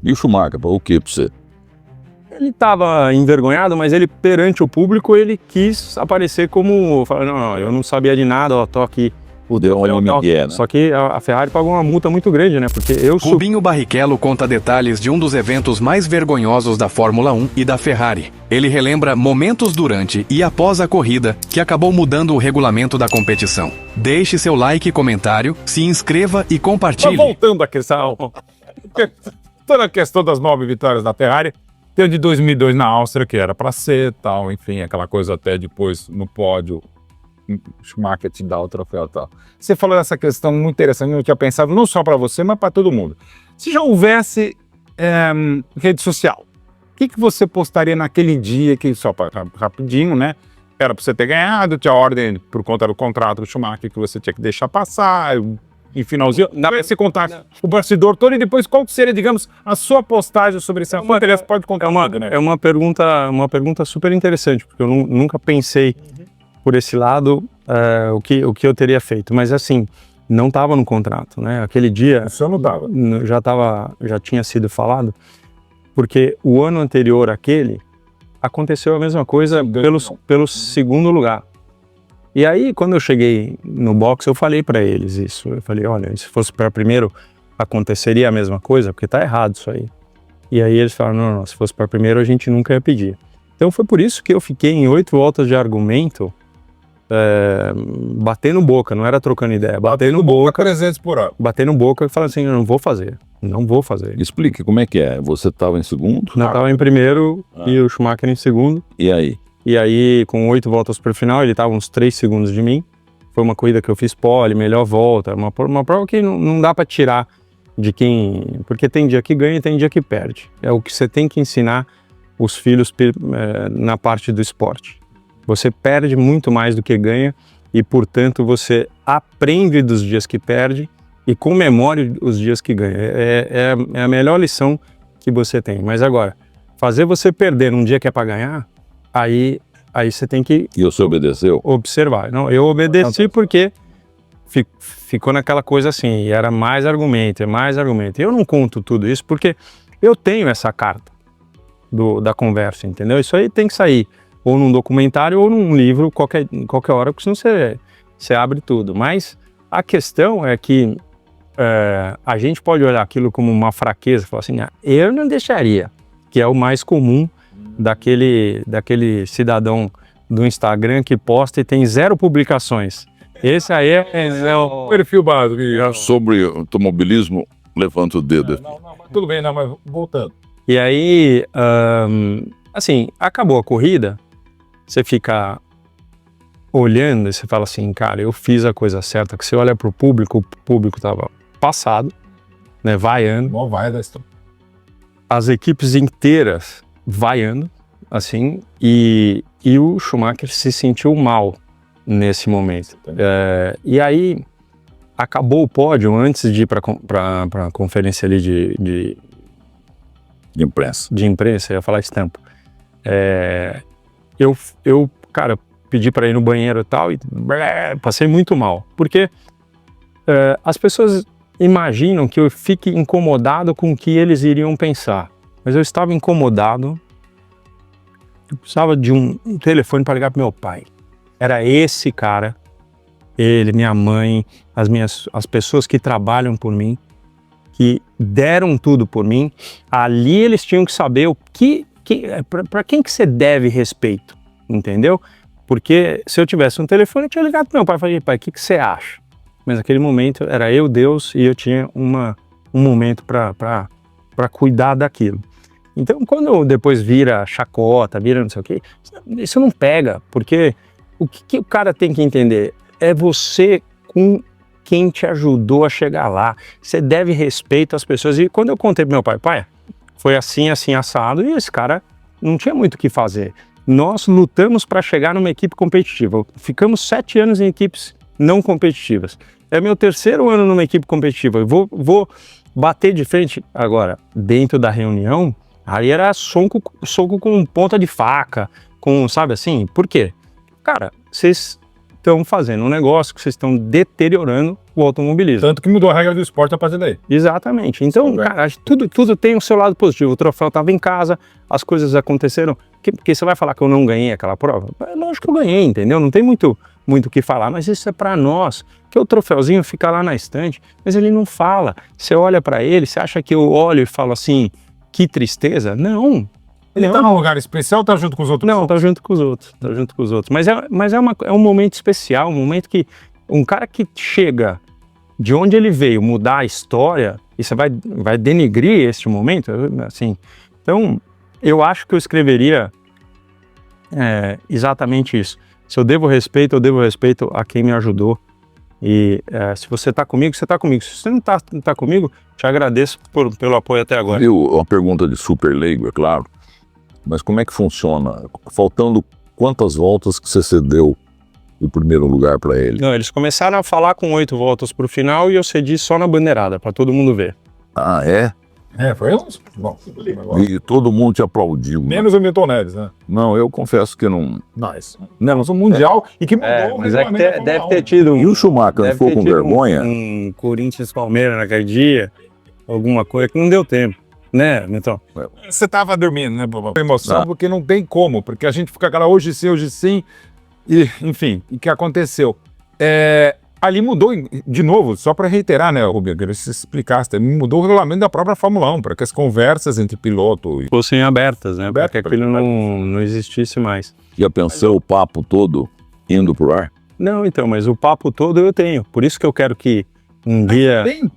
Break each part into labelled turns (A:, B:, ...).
A: E o Schumacher, o que pra você?
B: Ele estava envergonhado, mas ele, perante o público, ele quis aparecer como... Não, eu não sabia de nada, ó, tô aqui.
A: Deu um Miguel, né?
B: Só que a Ferrari pagou uma multa muito grande, né? Porque eu...
C: Rubinho Barrichello conta detalhes de um dos eventos mais vergonhosos da Fórmula 1 e da Ferrari. Ele relembra momentos durante e após a corrida que acabou mudando o regulamento da competição. Deixe seu like e comentário, se inscreva e compartilhe.
D: Mas voltando à questão... Toda a questão das 9 vitórias da Ferrari, tem o de 2002 na Áustria, que era para ser, tal, enfim, aquela coisa até depois no pódio, o Schumacher te dá o troféu e tal. Você falou dessa questão muito interessante, eu tinha pensado não só para você, mas para todo mundo. Se já houvesse rede social, o que você postaria naquele dia, que só para rapidinho, né? Era para você ter ganhado, tinha ordem por conta do contrato do Schumacher que você tinha que deixar passar, em finalzinho, dá para você contar o bastidor todo e depois qual seria, digamos, a sua postagem sobre esse assunto? Aliás, pode contar né?
B: É uma pergunta super interessante, porque eu nunca pensei por esse lado o que eu teria feito, mas assim, não estava no contrato, né? Aquele dia...
D: Isso não dava.
B: Já tinha sido falado, porque o ano anterior àquele, aconteceu a mesma coisa pelo segundo lugar. E aí, quando eu cheguei no box, eu falei para eles isso. Eu falei, olha, se fosse para primeiro, aconteceria a mesma coisa, porque tá errado isso aí. E aí eles falaram, não, se fosse para primeiro, a gente nunca ia pedir. Então foi por isso que eu fiquei em 8 voltas de argumento, batendo boca, não era trocando ideia, batendo boca,
D: 300 por hora.
B: Batendo boca e falando assim, eu não vou fazer.
A: Explique como é que é. Você estava em segundo?
B: Não, estava em primeiro e o Schumacher em segundo.
A: E aí?
B: E aí, com 8 voltas para o final, ele estava uns 3 segundos de mim. Foi uma corrida que eu fiz pole, melhor volta. Uma prova que não dá para tirar de quem... Porque tem dia que ganha e tem dia que perde. É o que você tem que ensinar os filhos na parte do esporte. Você perde muito mais do que ganha e, portanto, você aprende dos dias que perde e comemore os dias que ganha. É a melhor lição que você tem. Mas agora, fazer você perder num dia que é para ganhar... Aí você tem que...
A: E você obedeceu?
B: Observar. Não, eu obedeci porque ficou naquela coisa assim, e era mais argumento. Eu não conto tudo isso porque eu tenho essa carta da conversa, entendeu? Isso aí tem que sair ou num documentário ou num livro qualquer hora, porque senão você abre tudo. Mas a questão é que a gente pode olhar aquilo como uma fraqueza, falar assim, eu não deixaria, que é o mais comum daquele cidadão do Instagram que posta e tem 0 publicações. Esse aí é o perfil básico.
A: Sobre automobilismo, levanta o dedo.
D: Não, tudo bem, mas voltando.
B: E aí, assim, acabou a corrida, você fica olhando e você fala assim, cara, eu fiz a coisa certa, que você olha para o público estava passado, né, vaiando.
D: Bom, vai da história.
B: As equipes inteiras vaiando, assim, e o Schumacher se sentiu mal nesse momento. E aí, acabou o pódio antes de ir para a conferência ali de
A: imprensa.
B: De imprensa, eu ia falar estampa. Eu, cara, pedi para ir no banheiro e tal, e passei muito mal, porque as pessoas imaginam que eu fique incomodado com o que eles iriam pensar. Mas eu estava incomodado, eu precisava de um telefone para ligar para meu pai. Era esse cara, ele, minha mãe, as pessoas que trabalham por mim, que deram tudo por mim. Ali eles tinham que saber para quem que você deve respeito, entendeu? Porque se eu tivesse um telefone, eu tinha ligado para meu pai e falei, pai, o que você acha? Mas naquele momento era eu, Deus, e eu tinha um momento para cuidar daquilo. Então, quando depois vira chacota, vira não sei o quê, isso não pega, porque o que o cara tem que entender é você com quem te ajudou a chegar lá. Você deve respeito às pessoas. E quando eu contei pro meu pai, foi assim, assim, assado, e esse cara não tinha muito o que fazer. Nós lutamos para chegar numa equipe competitiva. Ficamos 7 anos em equipes não competitivas. É meu 3º ano numa equipe competitiva. Eu vou bater de frente agora, dentro da reunião. Aí era soco com ponta de faca, sabe assim? Por quê? Cara, vocês estão fazendo um negócio, que vocês estão deteriorando o automobilismo.
D: Tanto que mudou a regra do esporte a partir daí.
B: Exatamente. Então, cara, tudo tem o seu lado positivo. O troféu estava em casa, as coisas aconteceram. Porque você vai falar que eu não ganhei aquela prova? É lógico que eu ganhei, entendeu? Não tem muito o que falar, mas isso é para nós. Que o troféuzinho fica lá na estante, mas ele não fala. Você olha para ele, você acha que eu olho e falo assim, que tristeza? Não.
D: Ele tá num lugar especial ou tá junto com os outros?
B: Não, tá junto com os outros. Tá junto com os outros. Mas é um momento especial, um momento que um cara que chega de onde ele veio mudar a história, e você vai denegrir este momento, assim. Então, eu acho que eu escreveria exatamente isso. Se eu devo respeito a quem me ajudou. E se você tá comigo, você tá comigo. Se você não tá comigo, te agradeço pelo apoio até agora.
A: Viu? Uma pergunta de super leigo, é claro. Mas como é que funciona? Faltando quantas voltas que você cedeu o primeiro lugar para ele?
B: Não, eles começaram a falar com 8 voltas pro final e eu cedi só na bandeirada, para todo mundo ver.
A: Ah, é?
D: Foi uns... Bom,
A: E todo mundo te aplaudiu. Né?
D: menos o Milton Neves, né?
A: Não, eu confesso que não.
D: Nós somos um mundial e que mudou o
B: Mas é que
D: regulamento da
B: deve
D: Fórmula
B: ter
D: 1.
B: tido
A: E o Schumacher não ficou com vergonha?
B: Um Corinthians-Palmeiras naquele dia, alguma coisa que não deu tempo, né, Milton?
D: Você tava dormindo, né, Bobo? Emoção,
A: Ah.
D: porque não tem como, porque a gente fica aquela hoje sim, e enfim, o que aconteceu? Ali mudou, de novo, só para reiterar, né, Rubio, eu queria que você explicasse, mudou o regulamento da própria Fórmula 1, para que as conversas entre piloto e...
B: Fossem abertas, né, para
D: Aberto,
B: que aquilo não existisse mais.
A: Já pensou o papo todo indo pro ar?
B: Não, então, mas o papo todo eu tenho, por isso que eu quero que um dia...
D: Tem?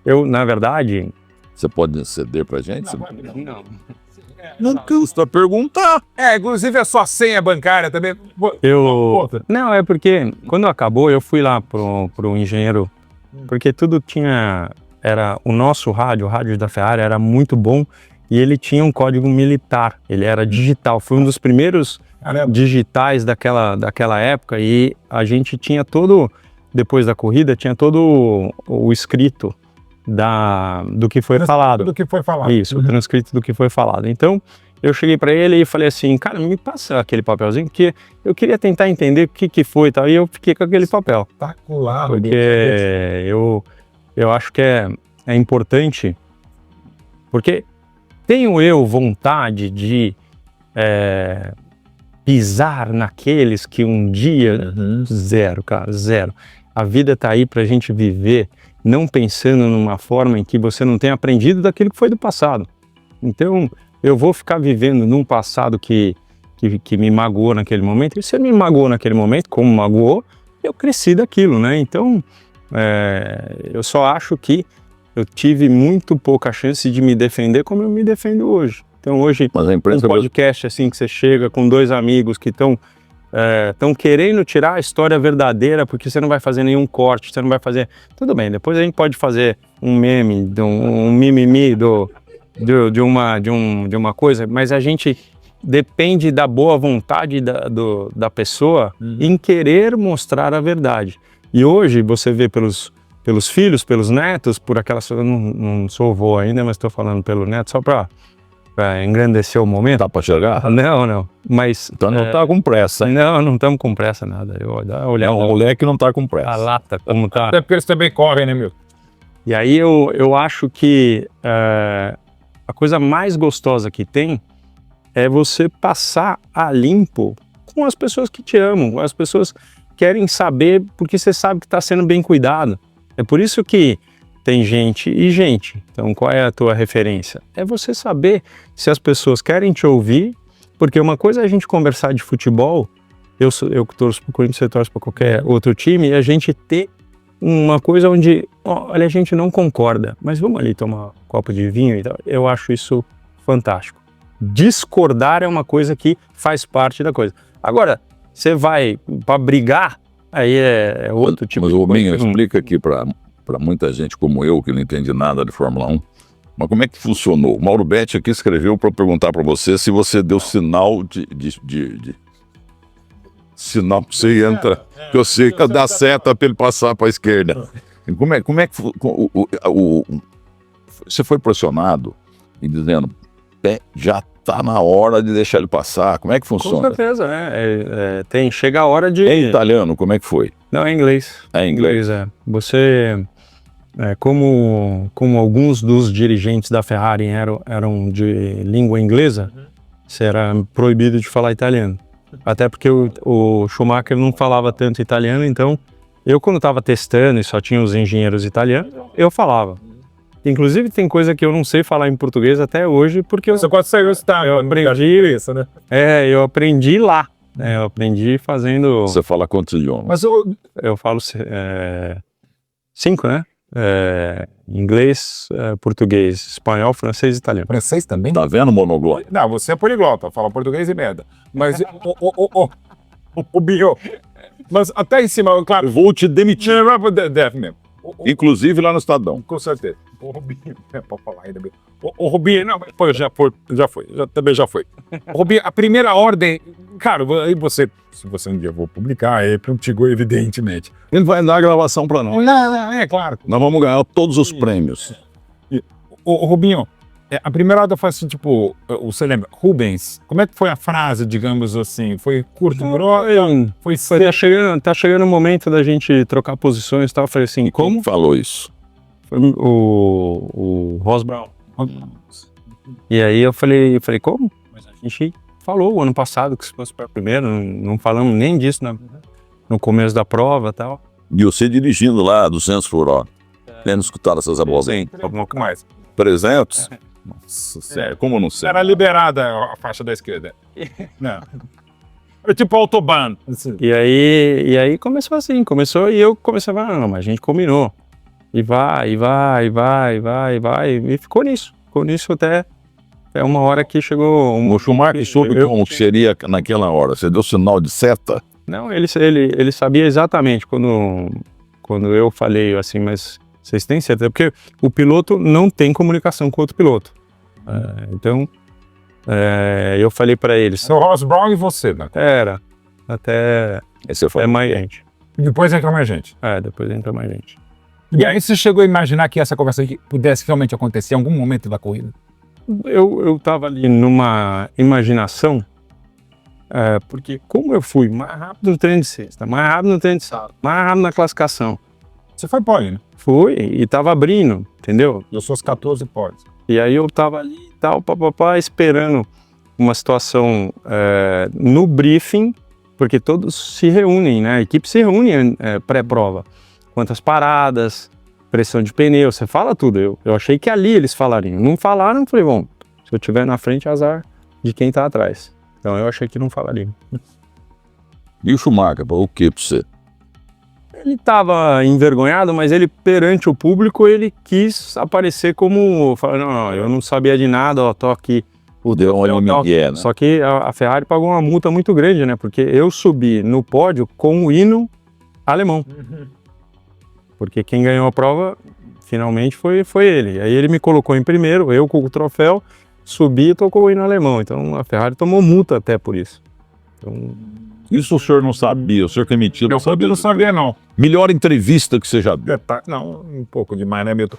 B: Eu, na verdade...
A: Você pode ceder pra gente?
B: Não.
A: Não custa perguntar.
D: Inclusive a sua senha bancária também.
B: Não, é porque quando acabou eu fui lá pro engenheiro, porque tudo era o nosso rádio, o rádio da Ferrari era muito bom e ele tinha um código militar, ele era digital, foi um dos primeiros digitais daquela época e a gente tinha depois da corrida, tinha todo o escrito do que foi falado.
D: Do que foi falado.
B: Isso, o transcrito do que foi falado. Então, eu cheguei para ele e falei assim, cara, me passa aquele papelzinho, porque eu queria tentar entender o que foi e tal, e eu fiquei com aquele papel.
D: Espetacular.
B: Porque eu acho que é importante, porque tenho eu vontade de pisar naqueles que um dia... Zero, cara, zero. A vida tá aí pra gente viver, não pensando numa forma em que você não tenha aprendido daquilo que foi do passado. Então, eu vou ficar vivendo num passado que me magoou naquele momento, e se ele me magoou naquele momento, como magoou, eu cresci daquilo, né? Então, eu só acho que eu tive muito pouca chance de me defender como eu me defendo hoje. Então, hoje,
A: Mas a imprensa
B: um podcast assim que você chega com 2 amigos que estão querendo tirar a história verdadeira porque você não vai fazer nenhum corte, você não vai fazer... Tudo bem, depois a gente pode fazer um meme, um mimimi de uma coisa, mas a gente depende da boa vontade da pessoa em querer mostrar a verdade. E hoje você vê pelos filhos, pelos netos, por aquelas... Eu não sou avô ainda, mas estou falando pelo neto só para engrandecer o momento.
A: Dá pra chegar?
B: Não. Mas...
A: Então não tá com pressa, hein?
B: Não estamos com pressa nada.
A: É um moleque que não tá com
B: A
A: pressa.
B: lata como tá.
D: Até porque eles também correm, né, Milton?
B: E aí eu acho que a coisa mais gostosa que tem é você passar a limpo com as pessoas que te amam, as pessoas querem saber porque você sabe que está sendo bem cuidado. É por isso que tem gente e gente. Então, qual é a tua referência? É você saber se as pessoas querem te ouvir, porque uma coisa é a gente conversar de futebol, eu que torço para o Corinthians, você torce para qualquer outro time, e a gente ter uma coisa onde, olha, a gente não concorda, mas vamos ali tomar um copo de vinho e tal. Eu acho isso fantástico. Discordar é uma coisa que faz parte da coisa. Agora, você vai para brigar, aí é outro tipo
A: mas
B: de
A: o Minho
B: coisa.
A: explica aqui para muita gente como eu, que não entende nada de Fórmula 1, mas como é que funcionou? O Mauro Betti aqui escreveu para perguntar para você se você deu sinal de sinal que você entra, que eu sei que dá seta para ele passar para a esquerda. Como é que você foi pressionado e dizendo, já tá na hora de deixar ele passar? Como é que
B: Com
A: funciona?
B: certeza, chega a hora de...
A: É italiano, como é que foi?
B: Não, é inglês.
A: É inglês.
B: Você, como alguns dos dirigentes da Ferrari eram de língua inglesa, você era proibido de falar italiano. Até porque o Schumacher não falava tanto italiano, então eu quando estava testando e só tinha os engenheiros italianos, eu falava. Inclusive tem coisa que eu não sei falar em português até hoje, porque
D: Você pode sair
B: eu aprendi isso, né? Eu aprendi lá. Eu aprendi fazendo...
A: Você fala quantos idiomas?
D: Mas
B: Eu falo 5, né? Inglês, português, espanhol, francês e italiano.
D: francês também?
A: Tá vendo, monoglota?
D: Não, você é poliglota, fala português e merda. Mas o Bio. Mas até em cima, claro.
A: Eu vou te demitir.
D: Deve mesmo.
A: Inclusive lá no Estadão.
D: Com certeza. O Rubinho, pode falar ainda bem. O Rubinho, não, mas pô, também já foi. O Rubinho, a primeira ordem, cara, aí se você um dia for publicar, é contigo, evidentemente.
A: Ele vai dar a gravação pra nós.
D: Não, é claro.
A: Nós vamos ganhar todos os prêmios.
D: O Rubinho, a primeira ordem foi assim, tipo, você lembra, Rubens, como é que foi a frase, digamos assim? Foi curto, grosso?
B: Tá chegando o momento da gente trocar posições e tal. Eu falei assim,
A: Como falou isso?
B: Foi o Ross Brown. E aí eu falei, como? Mas a gente falou o ano passado que se fosse para primeiro, não falamos nem disso no começo da prova e tal.
A: E você dirigindo lá 200 por hora. Tendo escutado essas abobrinhas.
D: Um pouco mais.
A: 300? Nossa, sério, como não sei?
D: Era liberada a faixa da esquerda. Não. É tipo autobahn.
B: E aí começou e eu comecei a falar, não, mas a gente combinou. E vai, e ficou nisso até uma hora que chegou...
A: O Schumacher soube como que seria naquela hora. Você deu sinal de seta?
B: Não, ele sabia exatamente quando eu falei assim, mas vocês têm certeza? Porque o piloto não tem comunicação com outro piloto. Então, eu falei para eles...
D: O Ross Brown e você, né?
B: Era, até
A: Aí você falou,
B: mais gente.
D: Depois entra mais gente.
B: Depois entra mais gente.
D: E aí você chegou a imaginar que essa conversa aqui pudesse realmente acontecer em algum momento da corrida?
B: Eu tava ali numa imaginação, porque como eu fui mais rápido no treino de sexta, mais rápido no treino de sábado, mais rápido na classificação,
D: Você foi pole, né?
B: fui e tava abrindo, entendeu?
D: Eu sou os 14 poles.
B: E aí eu tava ali e tal, esperando uma situação no briefing, porque todos se reúnem, né? A equipe se reúne pré-prova. Quantas paradas, pressão de pneu, você fala tudo. Eu achei que ali eles falariam. Não falaram, eu falei, bom, se eu estiver na frente, azar de quem tá atrás. Então eu achei que não falariam.
A: e o Schumacher, falou o que pra você?
B: Ele estava envergonhado, mas ele, perante o público, ele quis aparecer como... Falando, não, eu não sabia de nada, ó, tô aqui.
A: Deu um migué, né?
B: Só que a Ferrari pagou uma multa muito grande, né? Porque eu subi no pódio com o hino alemão. Porque quem ganhou a prova, finalmente, foi ele. Aí ele me colocou em primeiro, eu com o troféu, subi e tocou o hino alemão. Então a Ferrari tomou multa até por isso. Então...
A: Isso o senhor não sabia, o senhor que é mentido.
D: Eu não sabia, não.
A: Melhor entrevista que você já viu.
D: Não, um pouco demais, né, Milton?